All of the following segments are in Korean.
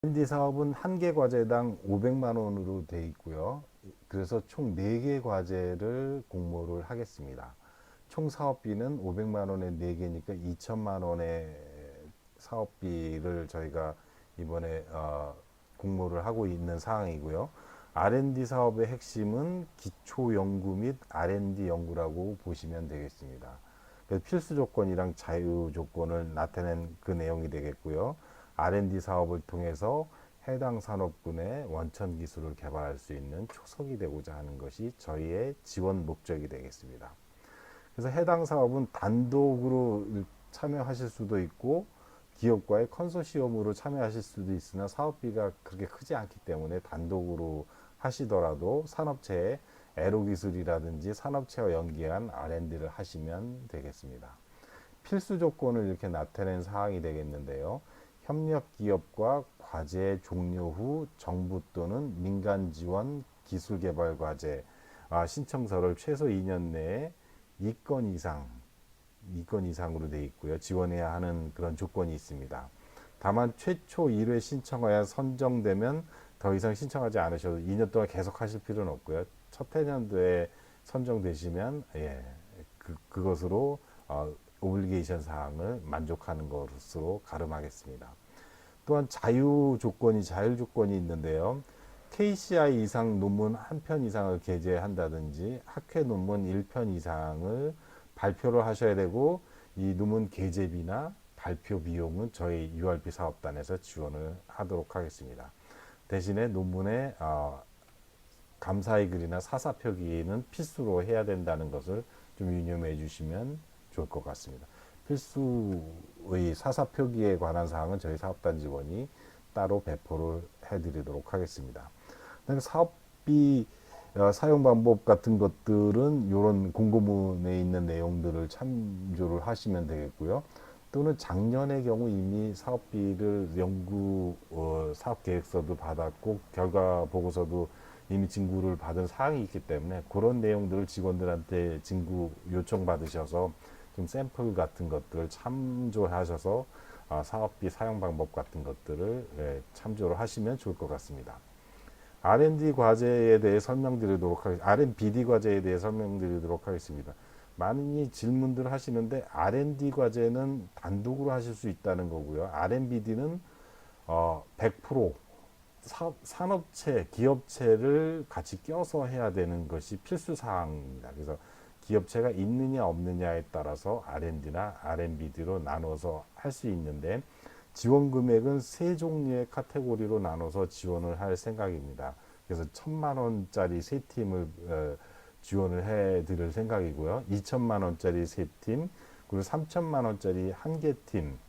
R&D 사업은 한 개 과제당 500만 원으로 돼 있고요. 그래서 총 4개 과제를 공모를 하겠습니다. 총 사업비는 500만 원에 4개니까 2천만 원의 사업비를 저희가 이번에 공모를 하고 있는 상황이고요. R&D 사업의 핵심은 기초 연구 및 R&D 연구라고 보시면 되겠습니다. 그래서 필수 조건이랑 자유 조건을 나타낸 그 내용이 되겠고요. R&D 사업을 통해서 해당 산업군의 원천 기술을 개발할 수 있는 초석이 되고자 하는 것이 저희의 지원 목적이 되겠습니다. 그래서 해당 사업은 단독으로 참여하실 수도 있고 기업과의 컨소시엄으로 참여하실 수도 있으나 사업비가 그렇게 크지 않기 때문에 단독으로 하시더라도 산업체의 애로 기술이라든지 산업체와 연계한 R&D를 하시면 되겠습니다. 필수 조건을 이렇게 나타낸 사항이 되겠는데요. 협력 기업과 과제 종료 후 정부 또는 민간 지원 기술 개발 과제 신청서를 최소 2년 내에 2건 이상으로 되어 있고요. 지원해야 하는 그런 조건이 있습니다. 다만 최초 1회 신청하여 선정되면 더 이상 신청하지 않으셔도 2년 동안 계속 하실 필요는 없고요. 첫 해년도에 선정되시면 그것으로 오블리게이션 사항을 만족하는 것으로 가름하겠습니다. 또한 자율 조건이 있는데요. KCI 이상 논문 한 편 이상을 게재한다든지 학회 논문 1편 이상을 발표를 하셔야 되고 이 논문 게재비나 발표 비용은 저희 URP 사업단에서 지원을 하도록 하겠습니다. 대신에 논문에 감사의 글이나 사사 표기는 필수로 해야 된다는 것을 좀 유념해 주시면 좋을 것 같습니다. 필수의 사사 표기에 관한 사항은 저희 사업단 직원이 따로 배포를 해드리도록 하겠습니다. 사업비 사용 방법 같은 것들은 이런 공고문에 있는 내용들을 참조를 하시면 되겠고요. 또는 작년의 경우 이미 사업비를 연구 사업 계획서도 받았고 결과 보고서도 이미 진구를 받은 사항이 있기 때문에 그런 내용들을 직원들한테 진구 요청 받으셔서 좀 샘플 같은 것들을 참조하셔서 사업비 사용 방법 같은 것들을 참조를 하시면 좋을 것 같습니다. R&D 과제에 대해 설명드리도록 하겠습니다. R&BD 과제에 대해 설명드리도록 하겠습니다. 많이 질문들 하시는데 R&D 과제는 단독으로 하실 수 있다는 거고요. R&BD는 100% 산업체, 기업체를 같이 껴서 해야 되는 것이 필수 사항입니다. 그래서 기업체가 있느냐 없느냐에 따라서 R&D나 R&BD로 나눠서 할 수 있는데 지원 금액은 세 종류의 카테고리로 나눠서 지원을 할 생각입니다. 그래서 1,000만 원짜리 세 팀을 지원을 해 드릴 생각이고요. 2천만 원짜리 세 팀, 그리고 3천만 원짜리 한 개 팀.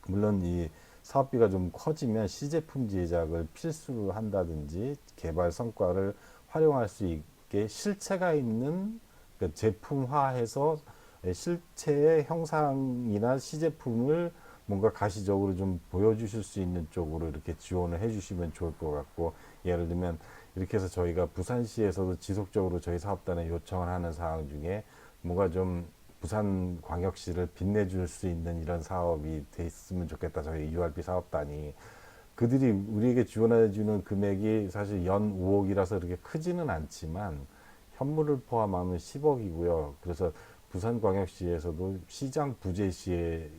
물론 이 사업비가 좀 커지면 시제품 제작을 필수로 한다든지 개발 성과를 활용할 수 있게 실체가 있는 그러니까 제품화해서 실체의 형상이나 시제품을 뭔가 가시적으로 좀 보여주실 수 있는 쪽으로 이렇게 지원을 해주시면 좋을 것 같고, 예를 들면 이렇게 해서 저희가 부산시에서도 지속적으로 저희 사업단에 요청을 하는 사항 중에 뭔가 좀 부산광역시를 빛내줄 수 있는 이런 사업이 돼 있으면 좋겠다. 저희 URP 사업단이 그들이 우리에게 지원해주는 금액이 사실 연 5억이라서 그렇게 크지는 않지만 현물을 포함하면 10억이고요. 그래서 부산광역시에서도 시장 부재시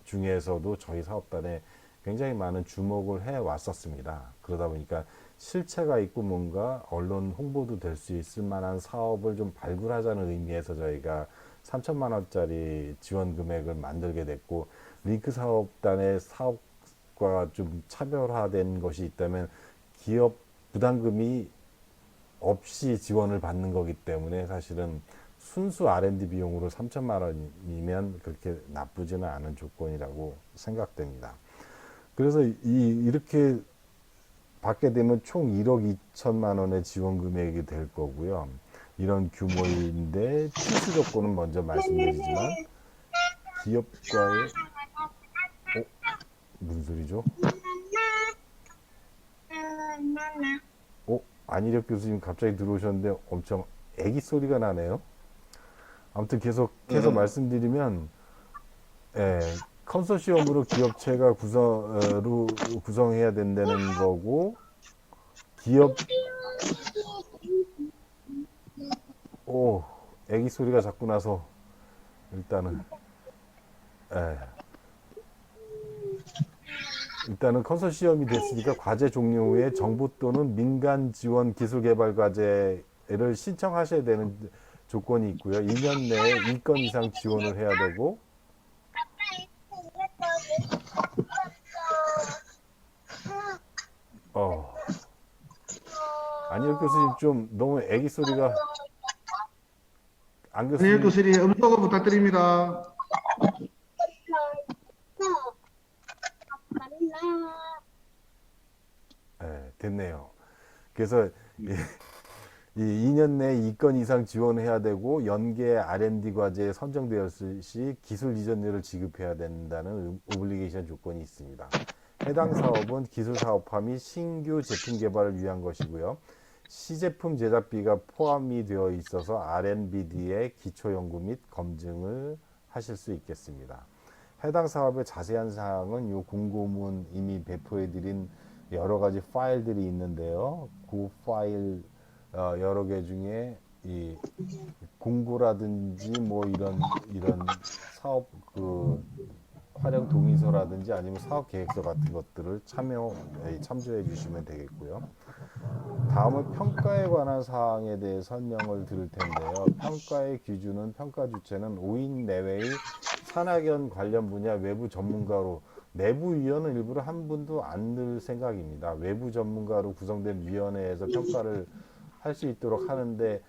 중에서도 저희 사업단에 굉장히 많은 주목을 해 왔었습니다. 그러다 보니까 실체가 있고 뭔가 언론 홍보도 될 수 있을 만한 사업을 좀 발굴하자는 의미에서 저희가 3천만 원짜리 지원 금액을 만들게 됐고, 링크 사업단의 사업과 좀 차별화된 것이 있다면 기업 부담금이 없이 지원을 받는 거기 때문에 사실은 순수 R&D 비용으로 3천만 원이면 그렇게 나쁘지는 않은 조건이라고 생각됩니다. 그래서 이렇게 받게 되면 총 1억 2천만 원의 지원 금액이 될 거고요. 이런 규모인데 필수 조건은 먼저 말씀드리지만 기업과의 무슨 소리죠? 안희력 교수님 갑자기 들어오셨는데 엄청 애기 소리가 나네요. 아무튼 계속해서 말씀드리면, 예, 컨소시엄으로 기업체가 구성해야 된다는 거고, 기업, 오, 애기 소리가 자꾸 나서, 일단은, 에, 일단은 컨소시엄이 됐으니까 과제 종료 후에 정부 또는 민간 지원 기술 개발 과제를 신청하셔야 되는 조건이 있고요. 2년 내에 2건 이상 지원을 해야 되고, 어, 안희혁 교수님 좀 너무 애기 소리가 안 안녕히 교수님, 교수님 음소거 부탁드립니다. 됐네요. 그래서 이 2년 내에 2건 이상 지원해야 되고 연계 R&D 과제에 선정되었을 시 기술 이전료를 지급해야 된다는 오블리게이션 조건이 있습니다. 해당 사업은 기술 사업화 및 신규 제품 개발을 위한 것이고요. 시제품 제작비가 포함이 되어 있어서 R&D의 기초 연구 및 검증을 하실 수 있겠습니다. 해당 사업의 자세한 사항은 이 공고문 이미 배포해 드린 여러 가지 파일들이 있는데요. 그 파일 여러 개 중에 이 공고라든지 뭐 이런 사업 그 활용 동의서라든지 아니면 사업 계획서 같은 것들을 참조해 주시면 되겠고요. 다음은 평가에 관한 사항에 대해 설명을 드릴 텐데요. 평가의 기준은 평가 주체는 5인 내외의 산학연 관련 분야 외부 전문가로 내부 위원은 일부러 한 분도 안 늘 생각입니다. 외부 전문가로 구성된 위원회에서 평가를 할 수 있도록 하는데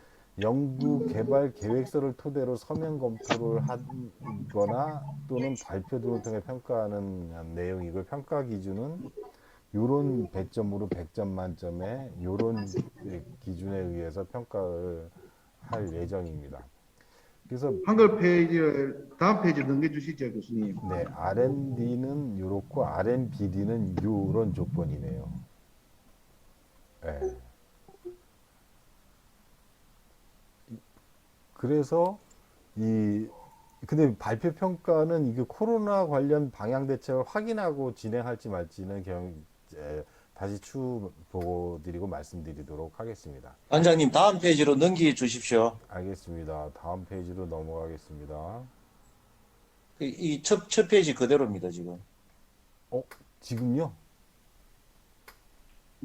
연구 개발 계획서를 토대로 서면 검토를 하거나 또는 발표 등을 통해 평가하는 내용이고 평가 기준은 요런 배점으로 100점 만점에 요런 기준에 의해서 평가를 할 예정입니다. 그래서 한글 페이지를 다음 페이지로 넘겨주시죠, 교수님. 네, R&D는 요렇고 R&BD는 요런 조건이네요. 네. 그래서 이 근데 발표 평가는 이게 코로나 관련 방향 대책을 확인하고 진행할지 말지는 다시 추후 보고 드리고 말씀드리도록 하겠습니다. 원장님, 다음 페이지로 넘겨 주십시오. 알겠습니다. 다음 페이지로 넘어가겠습니다. 이 첫 페이지 그대로입니다, 지금. 어, 지금요?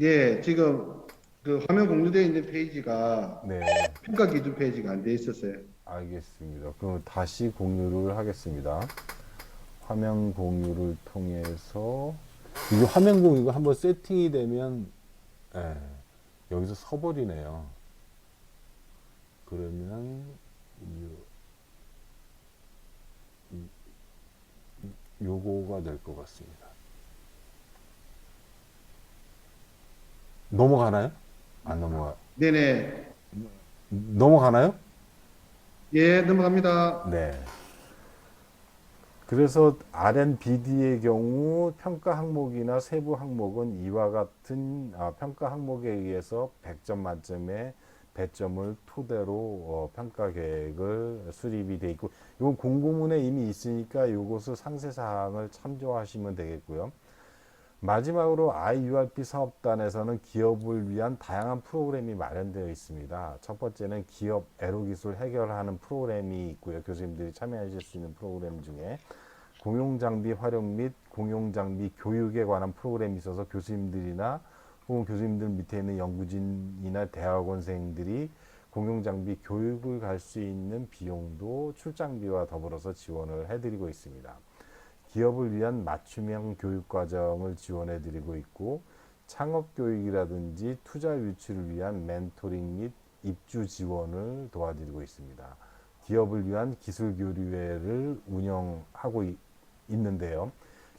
예, 지금 그 화면 공유되어 있는 페이지가 네, 평가 기준 페이지가 안 돼 있었어요. 알겠습니다. 그럼 다시 공유를 하겠습니다. 화면 공유를 통해서 이게 화면 공유가 한번 세팅이 되면 예, 여기서 서버리네요. 그러면 요거가 될 것 같습니다. 넘어가나요? 안 넘어가. 네네. 넘어가나요? 예, 넘어갑니다. 네. 그래서 R&BD의 경우 평가 항목이나 세부 항목은 이와 같은 평가 항목에 의해서 100점 만점에 배점을 토대로 평가 계획을 수립이 돼 있고 이건 공고문에 이미 있으니까 이것을 상세 사항을 참조하시면 되겠고요. 마지막으로 IURP 사업단에서는 기업을 위한 다양한 프로그램이 마련되어 있습니다. 첫 번째는 기업 애로 기술 해결하는 프로그램이 있고요. 교수님들이 참여하실 수 있는 프로그램 중에 공용 장비 활용 및 공용 장비 교육에 관한 프로그램이 있어서 교수님들이나 혹은 교수님들 밑에 있는 연구진이나 대학원생들이 공용 장비 교육을 갈 수 있는 비용도 출장비와 더불어서 지원을 해드리고 있습니다. 기업을 위한 맞춤형 교육 과정을 지원해 드리고 있고 창업 교육이라든지 투자 유치를 위한 멘토링 및 입주 지원을 도와드리고 있습니다. 기업을 위한 기술 교류회를 운영하고 있는데요.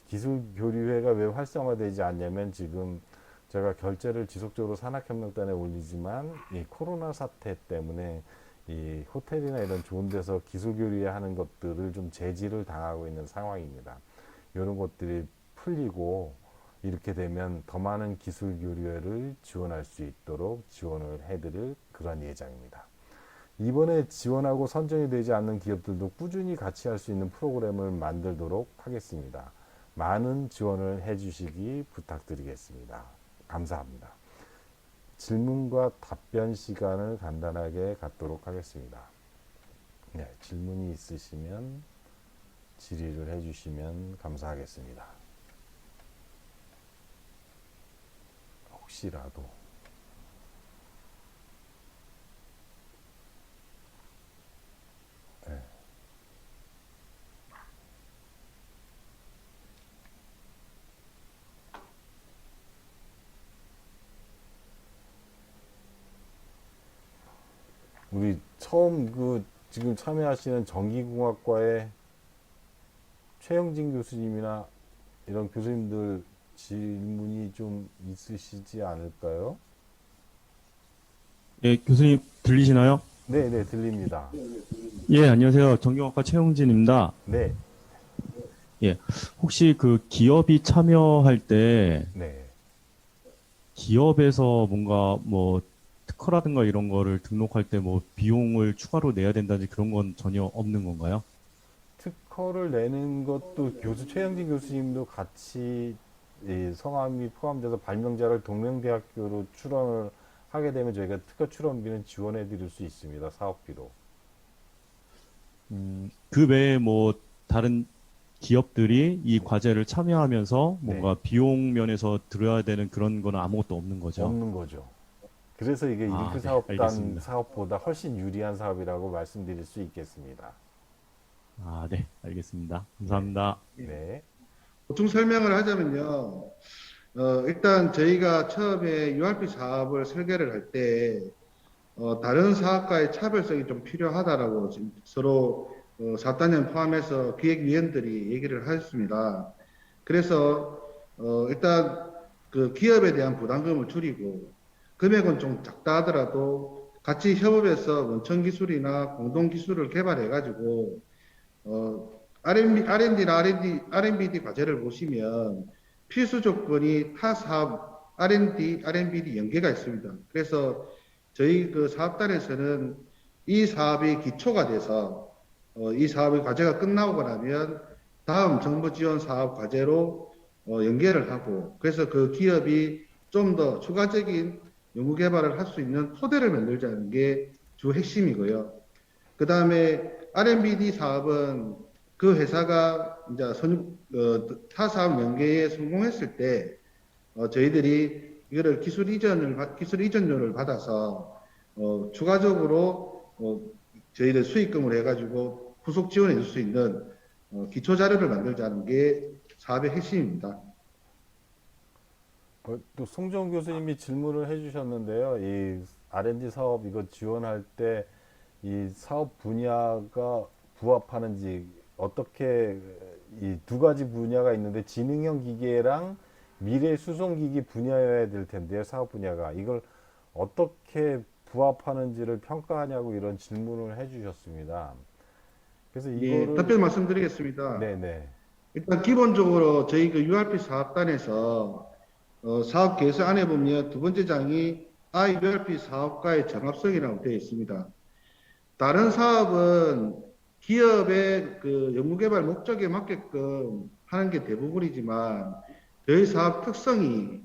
기술 교류회가 왜 활성화되지 않냐면 지금 제가 결제를 지속적으로 산학협력단에 올리지만 이 코로나 사태 때문에 이 호텔이나 이런 좋은 데서 기술 교류회 하는 것들을 좀 제지를 당하고 있는 상황입니다. 이런 것들이 풀리고 이렇게 되면 더 많은 기술 교류회를 지원할 수 있도록 지원을 해드릴 그런 예정입니다. 이번에 지원하고 선정이 되지 않는 기업들도 꾸준히 같이 할 수 있는 프로그램을 만들도록 하겠습니다. 많은 지원을 해주시기 부탁드리겠습니다. 감사합니다. 질문과 답변 시간을 간단하게 갖도록 하겠습니다. 네, 질문이 있으시면 질의를 해주시면 감사하겠습니다. 혹시라도. 네. 우리 처음 지금 참여하시는 전기공학과의 최영진 교수님이나 이런 교수님들 질문이 좀 있으시지 않을까요? 예, 교수님 들리시나요? 네, 네, 들립니다. 예, 안녕하세요. 전경학과 최용진입니다. 네, 예, 혹시 그 기업이 참여할 때 네. 기업에서 뭔가 뭐 특허라든가 이런 거를 등록할 때 뭐 비용을 추가로 내야 된다든지 그런 건 전혀 없는 건가요? 특허를 내는 것도 최영진 교수님도 같이 이 성함이 포함돼서 발명자를 동명대학교로 출원을 하게 되면 저희가 특허 출원비는 지원해 드릴 수 있습니다. 사업비로. 그 외에 뭐 다른 기업들이 이 과제를 참여하면서 네. 뭔가 비용 면에서 들어야 되는 그런 거는 아무것도 없는 거죠. 없는 거죠. 그래서 이게 아, 링크 네, 사업단 알겠습니다. 사업보다 훨씬 유리한 사업이라고 말씀드릴 수 있겠습니다. 아, 네, 알겠습니다. 네. 감사합니다. 네. 보충 설명을 하자면요. 일단 저희가 처음에 URP 사업을 설계를 할 때, 다른 사업과의 차별성이 좀 필요하다라고 지금 서로 사업단장 포함해서 기획위원들이 얘기를 하셨습니다. 그래서 일단 그 기업에 대한 부담금을 줄이고 금액은 좀 작다 하더라도 같이 협업해서 원천 기술이나 공동 기술을 개발해 가지고 R&D나 R&BD 과제를 보시면 필수 조건이 타 사업 R&D, R&BD 연계가 있습니다. 그래서 저희 그 사업단에서는 이 사업이 기초가 돼서 이 사업의 과제가 끝나고 나면 다음 정부 지원 사업 과제로 연계를 하고 그래서 그 기업이 좀 더 추가적인 연구 개발을 할 수 있는 토대를 만들자는 게 주 핵심이고요. 그 다음에 R&BD 사업은 그 회사가 이제 타 사업 연계에 성공했을 때 저희들이 이거를 기술 이전료를 받아서 추가적으로 저희들 수익금을 해가지고 후속 지원해 줄 수 있는 기초 자료를 만들자는 게 사업의 핵심입니다. 또 송정 교수님이 질문을 해주셨는데요. 이 R&D 사업 이거 지원할 때 이 사업 분야가 부합하는지 어떻게 이 두 가지 분야가 있는데 지능형 기계랑 미래 수송 기기 분야여야 될 텐데요. 사업 분야가 이걸 어떻게 부합하는지를 평가하냐고 이런 질문을 해주셨습니다. 그래서 예, 이거를 답변 말씀드리겠습니다. 네네 일단 기본적으로 저희 그 URP 사업단에서 사업 계획안에 보면 두 번째 장이 IURP 사업과의 정합성이라고 되어 있습니다. 다른 사업은 기업의 그 연구개발 목적에 맞게끔 하는 게 대부분이지만 저희 사업 특성이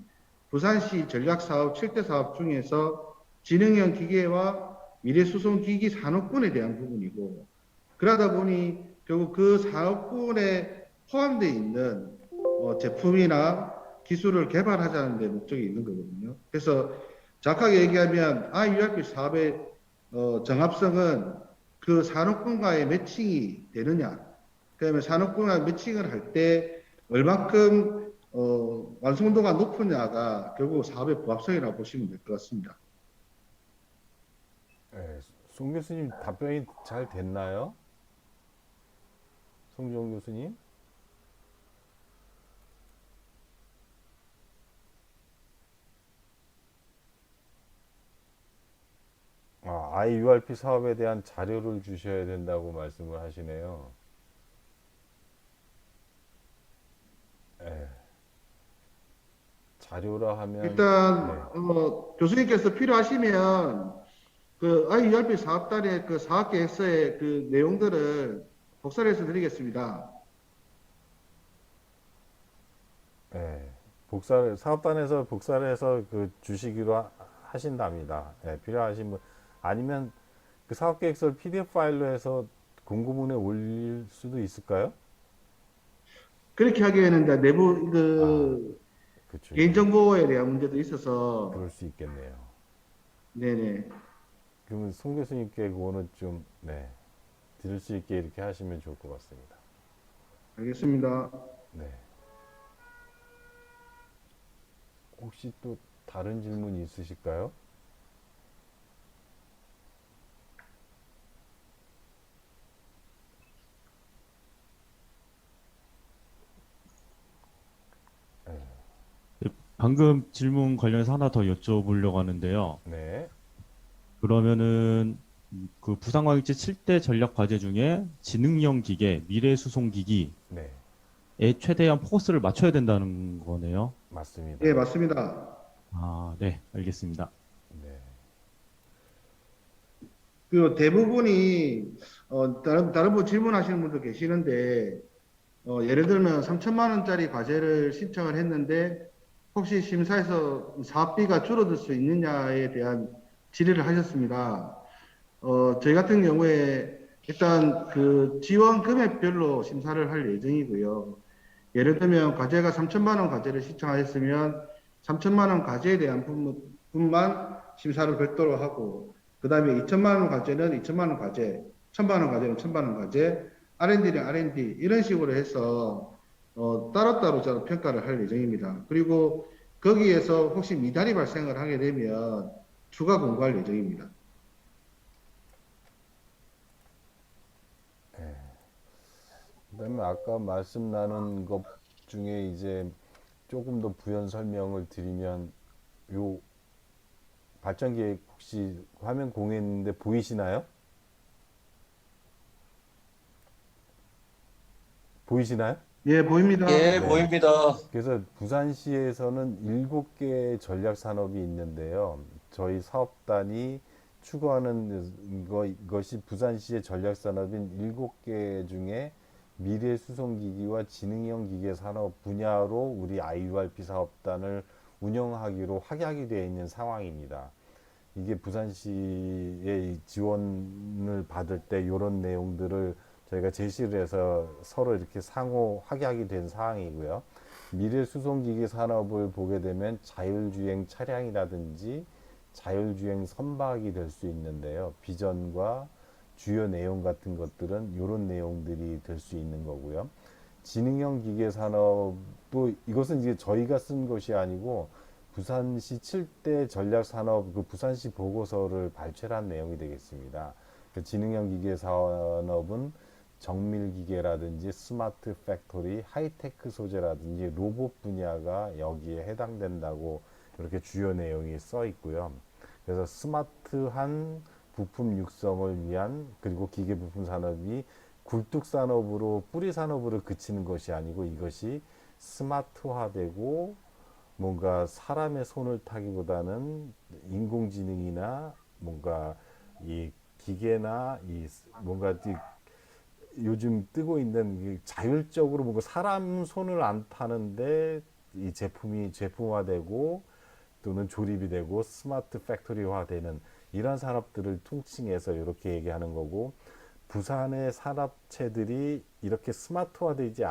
부산시 전략사업 7대 사업 중에서 지능형 기계와 미래수송기기 산업군에 대한 부분이고 그러다 보니 결국 그 사업군에 포함되어 있는 제품이나 기술을 개발하자는 데 목적이 있는 거거든요. 그래서 정확하게 얘기하면 IURP 사업의 정합성은 그 산업군과의 매칭이 되느냐, 그다음에 산업군과 매칭을 할 때 얼마큼 완성도가 높으냐가 결국 사업의 부합성이라고 보시면 될 것 같습니다. 네, 송 교수님 답변이 잘 됐나요? 송정 교수님? IURP 사업에 대한 자료를 주셔야 된다고 말씀을 하시네요. 예, 자료라 하면 일단 네, 교수님께서 필요하시면 그 IURP 사업단의 그 사업 계획서의 그 내용들을 복사를 해서 드리겠습니다. 예, 복사를 사업단에서 복사를 해서 그 주시기로 하신답니다. 예, 필요하신 분 아니면 그 사업계획서를 PDF 파일로 해서 공고문에 올릴 수도 있을까요? 그렇게 하기에는 이제 내부 아, 그 그렇죠. 개인정보에 대한 문제도 있어서 그럴 수 있겠네요. 네네. 그러면 송 교수님께 그거는 좀 네, 들을 수 있게 이렇게 하시면 좋을 것 같습니다. 알겠습니다. 네. 혹시 또 다른 질문 있으실까요? 방금 질문 관련해서 하나 더 여쭤보려고 하는데요. 네. 그러면은 그 부산광역시 7대 전략 과제 중에 지능형 기계, 미래 수송 기기에 네. 최대한 포커스를 맞춰야 된다는 거네요. 맞습니다. 예, 맞습니다. 아, 네, 알겠습니다. 네. 그 대부분이 다른 분 질문하시는 분도 계시는데 예를 들면 3천만 원짜리 과제를 신청을 했는데 혹시 심사에서 사업비가 줄어들 수 있느냐에 대한 질의를 하셨습니다. 저희 같은 경우에 일단 그 지원 금액별로 심사를 할 예정이고요. 예를 들면 과제가 3천만 원 과제를 신청하셨으면 3천만 원 과제에 대한 부분만 심사를 별도로 하고 그 다음에 2천만 원 과제는 2천만 원 과제, 1천만 원 과제는 1천만 원 과제, R&D는 R&D 이런 식으로 해서 따로따로 저는 평가를 할 예정입니다. 그리고 거기에서 혹시 미달이 발생을 하게 되면 추가 공고할 예정입니다. 그다음에 아까 말씀 나눈 것 중에 이제 조금 더 부연 설명을 드리면 요 발전 계획 혹시 화면 공유했는데 보이시나요? 보이시나요? 예, 보입니다. 예, 네. 보입니다. 그래서 부산시에서는 7개의 전략 산업이 있는데요. 저희 사업단이 추구하는 것이 부산시의 전략 산업인 7개 중에 미래 수송기기와 지능형 기계 산업 분야로 우리 IURP 사업단을 운영하기로 확약이 되어 있는 상황입니다. 이게 부산시의 지원을 받을 때 이런 내용들을 저희가 제시를 해서 서로 이렇게 상호 확약이 된 사항이고요. 미래 수송기기 산업을 보게 되면 자율주행 차량이라든지 자율주행 선박이 될 수 있는데요. 비전과 주요 내용 같은 것들은 이런 내용들이 될 수 있는 거고요. 지능형 기계 산업도 이것은 이제 저희가 쓴 것이 아니고 부산시 7대 전략 산업 그 부산시 보고서를 발췌한 내용이 되겠습니다. 그 지능형 기계 산업은 정밀 기계라든지 스마트 팩토리, 하이테크 소재라든지 로봇 분야가 여기에 해당된다고 이렇게 주요 내용이 써 있고요. 그래서 스마트한 부품 육성을 위한 그리고 기계 부품 산업이 굴뚝 산업으로 뿌리 산업으로 그치는 것이 아니고 이것이 스마트화되고 뭔가 사람의 손을 타기보다는 인공지능이나 뭔가 이 기계나 이 뭔가 요즘 뜨고 있는 자율적으로 뭔가 사람 손을 안 타는데 이 제품이 제품화되고 또는 조립이 되고 스마트 팩토리화되는 이런 산업들을 통칭해서 이렇게 얘기하는 거고 부산의 산업체들이 이렇게 스마트화되지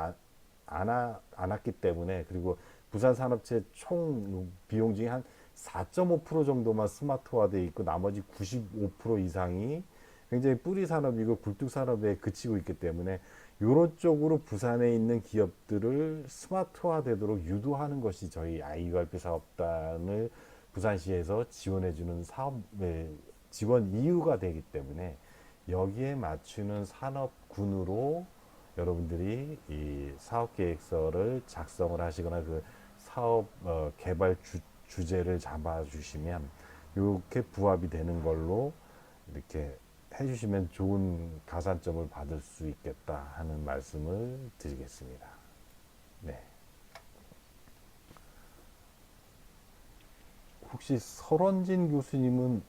않았기 때문에 그리고 부산 산업체 총 비용 중에 한 4.5% 정도만 스마트화되어 있고 나머지 95% 이상이 굉장히 뿌리 산업이고 굴뚝 산업에 그치고 있기 때문에 이런 쪽으로 부산에 있는 기업들을 스마트화되도록 유도하는 것이 저희 IURP 사업단을 부산시에서 지원해주는 사업의 지원 이유가 되기 때문에 여기에 맞추는 산업군으로 여러분들이 이 사업계획서를 작성을 하시거나 그 사업 개발 주제를 잡아주시면 이렇게 부합이 되는 걸로 이렇게 해주시면 좋은 가산점을 받을 수 있겠다 하는 말씀을 드리겠습니다. 네. 혹시 설원진 교수님은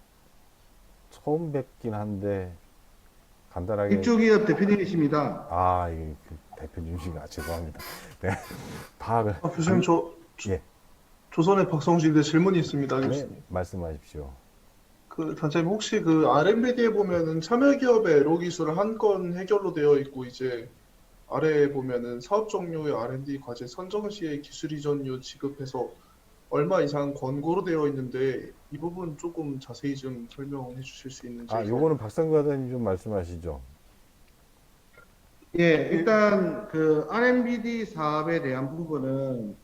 처음 뵙긴 한데 간단하게 입주기업 대표님이십니다. 이그 대표님이신가 죄송합니다. 네. 파악을 교수님, 예. 조선의 박성진대 질문이 있습니다, 네, 교수님. 말씀하십시오. 단장님, 혹시 R&B에 보면은 참여기업의 애로 기술을 한 건 해결로 되어 있고, 이제 아래에 보면은 사업 종료의 R&D 과제 선정 시에 기술 이전료 지급해서 얼마 이상 권고로 되어 있는데, 이 부분 조금 자세히 좀 설명해 주실 수 있는지. 요거는 박상구 과장님 좀 말씀하시죠. 예, 일단 그 RMBD 사업에 대한 부분은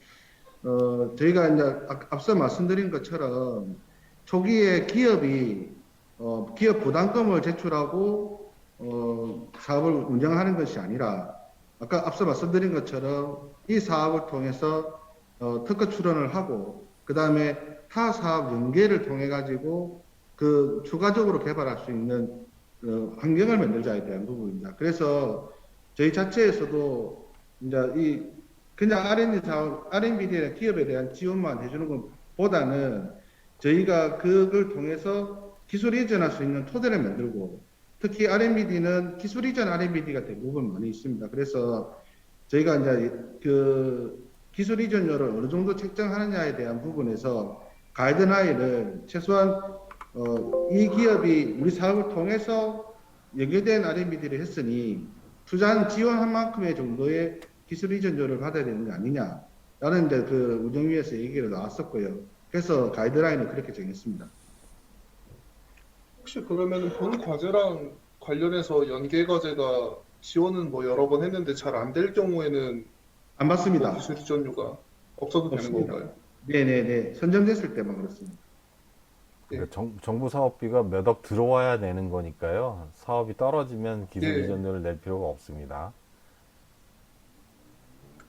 저희가 이제 앞서 말씀드린 것처럼 초기에 기업이 기업 부담금을 제출하고 사업을 운영하는 것이 아니라 아까 앞서 말씀드린 것처럼 이 사업을 통해서 특허 출원을 하고 그 다음에 타 사업 연계를 통해 가지고 그 추가적으로 개발할 수 있는 환경을 만들자에 대한 부분입니다. 그래서 저희 자체에서도 이제 이 그냥 R&D 사업, R&D에 기업에 대한 지원만 해주는 것보다는 저희가 그걸 통해서 기술 이전할 수 있는 토대를 만들고 특히 R&D는 기술 이전 R&D가 대부분 많이 있습니다. 그래서 저희가 이제 그 기술 이전료를 어느 정도 책정하느냐에 대한 부분에서 가이드라인을 최소한 이 기업이 우리 사업을 통해서 연계된 R&D를 했으니 투자한 지원한 만큼의 정도의 기술 이전료를 받아야 되는 게 아니냐라는 이제 그 운영위에서 얘기가 나왔었고요. 그래서 가이드라인을 그렇게 정했습니다. 혹시 그러면 본 과제랑 관련해서 연계 과제가 지원은 뭐 여러 번 했는데 잘 안 될 경우에는 안 받습니다. 기술 이전료가 없어도 되는 없습니다. 건가요? 네네네. 선정됐을 때만 그렇습니다. 그러니까 정부 사업비가 몇 억 들어와야 되는 거니까요. 사업이 떨어지면 기술 예. 이전료를 낼 필요가 없습니다.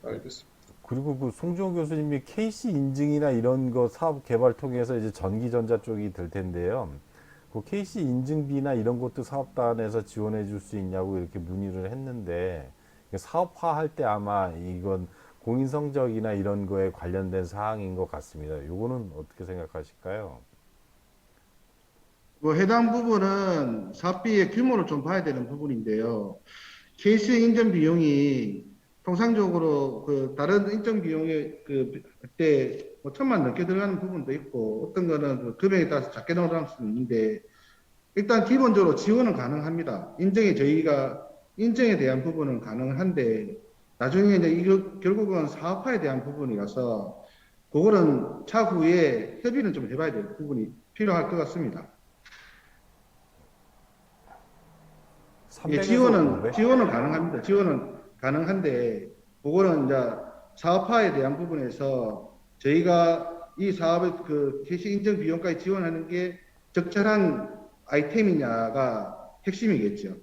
알겠습니다. 그리고 그 송주호 교수님이 KC 인증이나 이런 거 사업 개발 통해서 이제 전기전자 쪽이 될 텐데요. 그 KC 인증비나 이런 것도 사업단에서 지원해 줄 수 있냐고 이렇게 문의를 했는데 사업화 할 때 아마 이건 공인성적이나 이런 거에 관련된 사항인 것 같습니다. 요거는 어떻게 생각하실까요? 뭐 해당 부분은 사업비의 규모를 좀 봐야 되는 부분인데요. 케이스 인증 비용이 통상적으로 그 다른 인증 비용에 그때 뭐 1,000만 넘게 들어가는 부분도 있고 어떤 거는 그 금액에 따라서 작게 나올 수도 있는데 일단 기본적으로 지원은 가능합니다. 저희가 인증에 대한 부분은 가능한데 나중에 이제 이거 결국은 사업화에 대한 부분이라서 그거는 차후에 협의는 좀 해봐야 될 부분이 필요할 것 같습니다. 예, 300에서 500? 지원은 가능합니다. 지원은 가능한데, 그거는 이제 사업화에 대한 부분에서 저희가 이 사업의 그 캐시 인증 비용까지 지원하는 게 적절한 아이템이냐가 핵심이겠죠.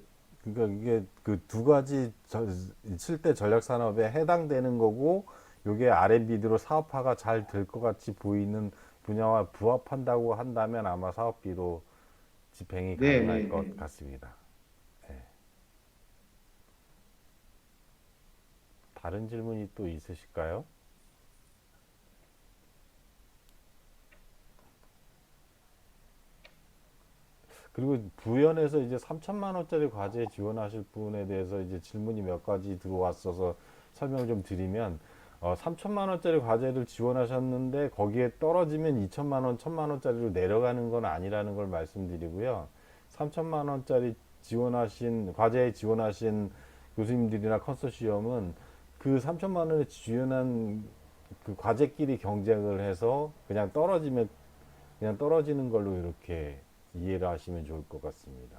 그러니까 이게 그 두 가지 7대 전략 산업에 해당되는 거고 요게 R&D로 사업화가 잘 될 것 같이 보이는 분야와 부합한다고 한다면 아마 사업비로 집행이 네, 가능할 네, 것 네. 같습니다. 네. 다른 질문이 또 있으실까요? 그리고 부연해서 이제 3천만 원짜리 과제 지원하실 분에 대해서 이제 질문이 몇 가지 들어왔어서 설명을 좀 드리면 3천만 원짜리 과제를 지원하셨는데 거기에 떨어지면 2천만 원, 1천만 원짜리로 내려가는 건 아니라는 걸 말씀드리고요. 3천만 원짜리 과제에 지원하신 교수님들이나 컨소시엄은 그 3천만 원에 지원한 그 과제끼리 경쟁을 해서 그냥 떨어지는 걸로 이렇게 이해를 하시면 좋을 것 같습니다.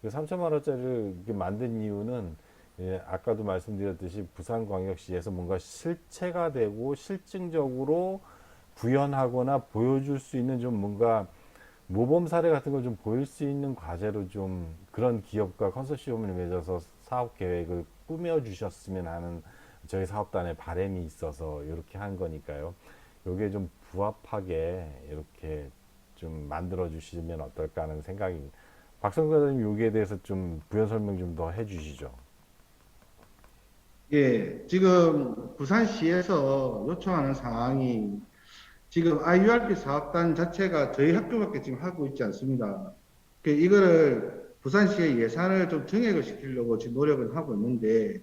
그 3천만 원짜리를 이렇게 만든 이유는 아까도 말씀드렸듯이 부산광역시에서 뭔가 실체가 되고 실증적으로 구현하거나 보여줄 수 있는 좀 뭔가 모범 사례 같은 걸 좀 보일 수 있는 과제로 좀 그런 기업과 컨소시엄을 맺어서 사업 계획을 꾸며 주셨으면 하는 저희 사업단의 바람이 있어서 이렇게 한 거니까요. 요게 좀 부합하게 이렇게 좀 만들어 주시면 어떨까 하는 생각입니다. 박성근 과장님 여기에 대해서 좀 부연 설명 좀 더 해주시죠. 예, 지금 부산시에서 요청하는 사항이 지금 IURP 사업단 자체가 저희 학교밖에 지금 하고 있지 않습니다. 이거를 부산시의 예산을 좀 증액을 시키려고 지금 노력을 하고 있는데,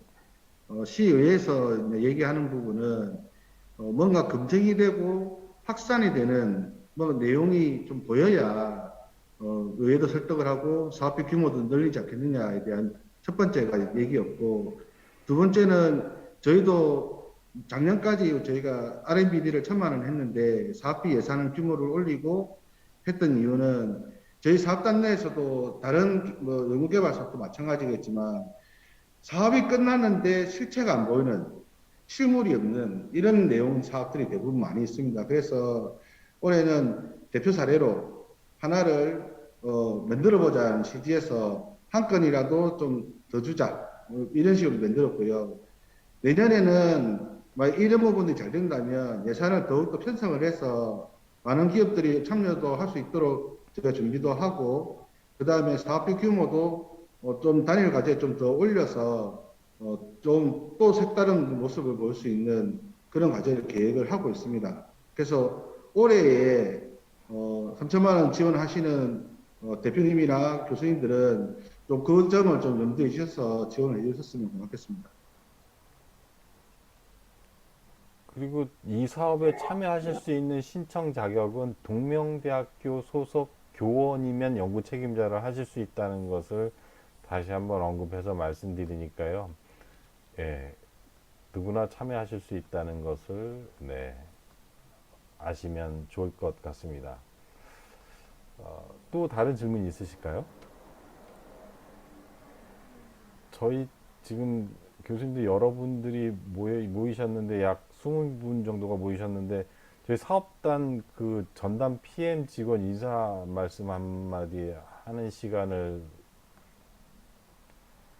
시의회에서 이제 얘기하는 부분은 뭔가 검증이 되고 확산이 되는 뭐 내용이 좀 보여야 의회도 설득을 하고 사업비 규모도 늘리지 않겠느냐에 대한 첫 번째가 얘기였고, 두 번째는 저희도 작년까지 저희가 R&BD를 1,000만 원 했는데 사업비 예산 규모를 올리고 했던 이유는 저희 사업단 내에서도 다른 뭐 연구개발 사업도 마찬가지겠지만 사업이 끝났는데 실체가 안 보이는, 실물이 없는 이런 내용 사업들이 대부분 많이 있습니다. 그래서 올해는 대표 사례로 하나를 만들어 보자는 취지에서 한 건이라도 좀 더 주자, 이런 식으로 만들었고요. 내년에는 만약 이런 부분이 잘 된다면 예산을 더욱더 편성을 해서 많은 기업들이 참여도 할 수 있도록 제가 준비도 하고, 그 다음에 사업비 규모도 좀 단일 과제에 좀 더 올려서 좀 또 색다른 모습을 보일 수 있는 그런 과제를 계획을 하고 있습니다. 그래서 올해에 3천만 원 지원하시는 대표님이나 교수님들은 좀 그 점을 좀 염두에 주셔서 지원을 해주셨으면 고맙겠습니다. 그리고 이 사업에 참여하실 수 있는 신청 자격은 동명대학교 소속 교원이면 연구 책임자를 하실 수 있다는 것을 다시 한번 언급해서 말씀드리니까요. 예, 누구나 참여하실 수 있다는 것을 네, 아시면 좋을 것 같습니다. 또 다른 질문 있으실까요? 저희 지금 교수님들 여러분들이 모이셨는데 약 20분 정도가 모이셨는데 저희 사업단 그 전담 PM 직원 인사 말씀 한마디 하는 시간을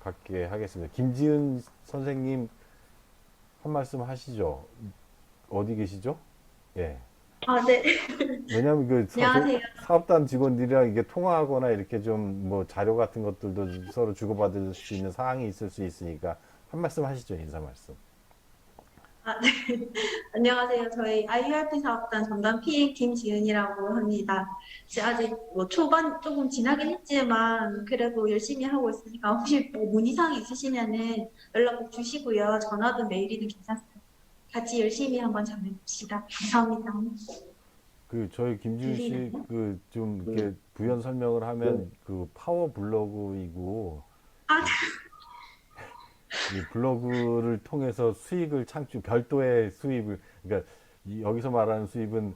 갖게 하겠습니다. 김지은 선생님 한 말씀 하시죠. 어디 계시죠? 예. 아, 네. 왜냐하면 그 안녕하세요. 사업단 직원들이랑 이게 통화하거나 이렇게 좀 뭐 자료 같은 것들도 서로 주고받을 수 있는 사항이 있을 수 있으니까 한 말씀 하시죠. 인사 말씀. 아, 네. 안녕하세요. 저희 IURP 사업단 전담 PM 김지은이라고 합니다. 제가 아직 뭐 초반 조금 지나긴 했지만 그래도 열심히 하고 있으니까 혹시 뭐 문의사항 있으시면은 연락 꼭 주시고요. 전화든 메일이든 괜찮습니다. 같이 열심히 한번 잘해봅시다. 감사합니다. 그 저희 김지훈 씨 들리나요? 그 좀 이렇게 부연 설명을 하면 그 파워 블로그이고 아, 이 블로그를 통해서 수익을 별도의 수입을, 그러니까 여기서 말하는 수입은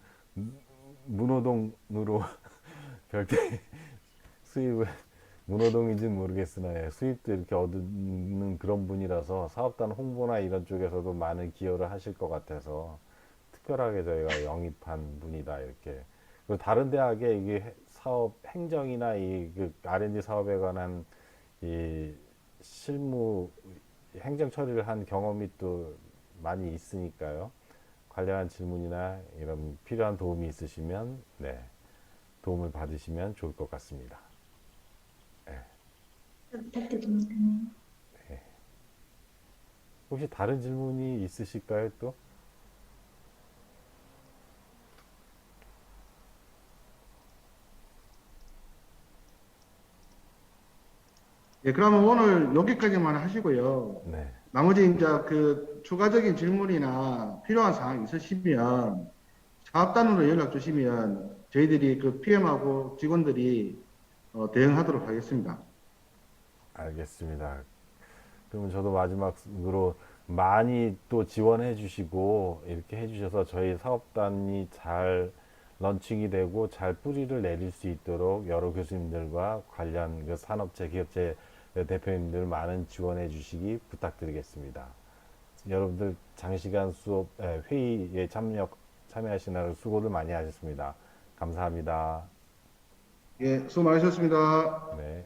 문호동으로 별도의 수입을, 문호동인지는 모르겠으나 예, 수입도 이렇게 얻는 그런 분이라서 사업단 홍보나 이런 쪽에서도 많은 기여를 하실 것 같아서 특별하게 저희가 영입한 분이다 이렇게. 그리고 다른 대학에 이게 사업 행정이나 이그 R&D 사업에 관한 이 실무 행정 처리를 한 경험이 또 많이 있으니까요. 관련한 질문이나 이런 필요한 도움이 있으시면 네, 도움을 받으시면 좋을 것 같습니다. 부탁드립니다. 혹시 다른 질문이 있으실까요, 또? 예, 그러면 오늘 여기까지만 하시고요. 네. 나머지 이제 그 추가적인 질문이나 필요한 사항 있으시면 사업단으로 연락 주시면 저희들이 그 PM하고 직원들이 대응하도록 하겠습니다. 알겠습니다. 그러면 저도 마지막으로 많이 또 지원해 주시고 이렇게 해 주셔서 저희 사업단이 잘 런칭이 되고 잘 뿌리를 내릴 수 있도록 여러 교수님들과 관련 그 산업체, 기업체 대표님들 많은 지원해 주시기 부탁드리겠습니다. 여러분들 장시간 수업, 회의에 참여하시느라 수고를 많이 하셨습니다. 감사합니다. 예, 수고 많으셨습니다. 네.